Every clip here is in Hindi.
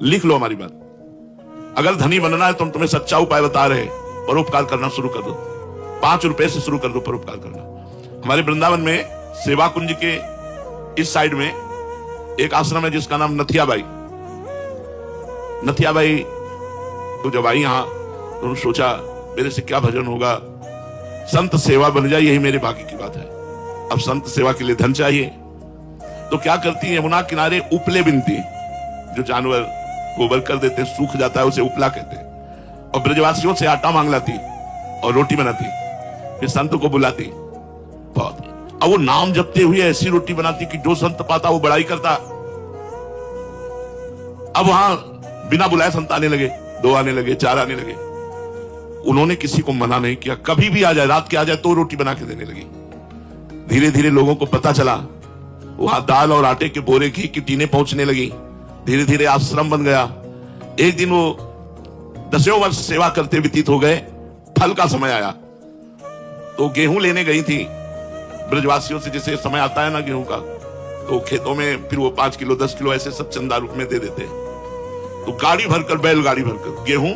लिख लो हमारी बात। अगर धनी बनना है तो हम तुम्हें सच्चा उपाय बता रहे हैं, परोपकार करना शुरू कर दो। 5 रुपए से शुरू कर दो परोपकार करना। हमारे वृंदावन में सेवा कुंज के इस साइड में एक आश्रम है जिसका नाम नथियाबाई। नथियाबाई तो जब आई यहां तो उन्होंने सोचा मेरे से क्या भजन होगा, संत सेवा बन जाए, यही मेरे भाग्य की बात है। अब संत सेवा के लिए धन चाहिए, तो क्या करती है, यमुना किनारे उपले बिनती, जो जानवर गोबर कर देते हैं, सूख जाता है, उसे उपला कहते हैं, और ब्रजवासियों से आटा मांग लाती और रोटी बनाती, फिर संत को बुलाती। बहुत अब वो नाम जपते हुए ऐसी रोटी बनाती कि जो संत पाता वो बड़ाई करता। अब वहां बिना बुलाए संत आने लगे, 2 आने लगे, 4 आने लगे। उन्होंने किसी को मना नहीं किया, कभी भी आ जाए, रात के आ जाए तो रोटी बना के देने लगी। धीरे धीरे लोगों को पता चला, वहां दाल और आटे के बोरे घी की टीनें पहुंचने लगी। धीरे धीरे आश्रम बन गया। एक दिन वो 10 वर्ष सेवा करते व्यतीत हो गए। फल का समय आया तो गेहूं लेने गई थी ब्रजवासियों से, जैसे समय आता है ना गेहूं का, तो खेतों में फिर वो 5 किलो 10 किलो ऐसे सब चंदा रूप में दे देते हैं। तो गाड़ी भरकर, बैलगाड़ी भरकर गेहूं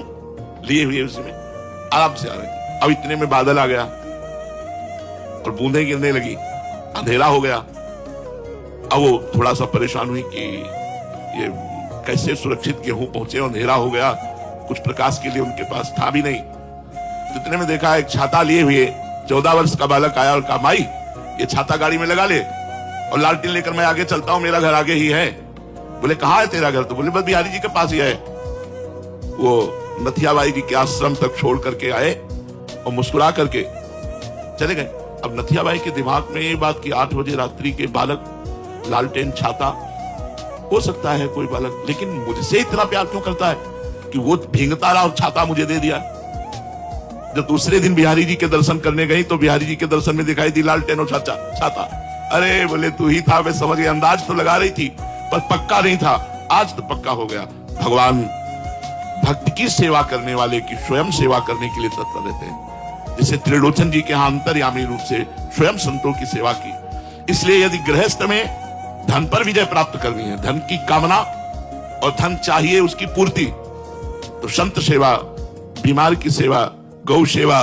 लिए हुए उसमें आराम से आ रहे। अब इतने में बादल आ गया और बूंदें गिरने लगी, अंधेरा हो गया। अब वो थोड़ा सा परेशान हुई कि ये कैसे सुरक्षित गेहूं पहुंचे, अंधेरा हो गया, कुछ प्रकाश के लिए उनके पास था भी नहीं। इतने में देखा एक छाता लिए हुए 14 वर्ष का बालक आया और कहा, माई ये छाता गाड़ी में लगा ले और लालटेन लेकर मैं आगे चलता हूं, मेरा घर आगे ही है। बोले कहाँ है तेरा घर? तो बोले बस बिहारी जी के पास ही है। वो नथियाबाई जी के आश्रम तक छोड़ करके आए और मुस्कुरा करके चले गए। अब नथियाबाई के दिमाग में ये बात कि 8 बजे रात्रि के बालक, लालटेन, छाता, हो सकता है कोई बालक, लेकिन मुझसे इतना प्यार क्यों करता है कि वो भींगता रहा और छाता मुझे दे दिया। जब दूसरे दिन बिहारी जी के दर्शन करने गई तो बिहारी जी के दर्शन में दिखाई दी लालटेन और छाता। अरे बोले तू ही था, मैं समझ गई। अंदाज तो लगा रही थी पर पक्का नहीं था, आज तो पक्का हो गया। भगवान भक्ति की सेवा करने वाले की स्वयं सेवा करने के लिए तत्पर रहते हैं। जैसे त्रिलोचन जी के यहां अंतर्यामी रूप से स्वयं संतों की सेवा की। इसलिए यदि गृहस्थ में धन पर विजय प्राप्त करनी है, धन की कामना और धन चाहिए उसकी पूर्ति, तो संत सेवा, बीमार की सेवा, गौ सेवा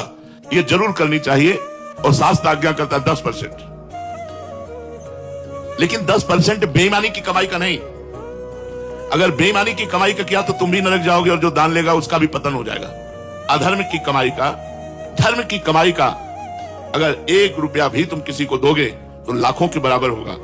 ये जरूर करनी चाहिए। और शास्त्र आज्ञा करता है 10%, लेकिन 10% बेईमानी की कमाई का नहीं। अगर बेईमानी की कमाई का किया तो तुम भी नरक जाओगे और जो दान लेगा उसका भी पतन हो जाएगा। अधर्म की कमाई का, धर्म की कमाई का अगर 1 रुपया भी तुम किसी को दोगे तो लाखों के बराबर होगा।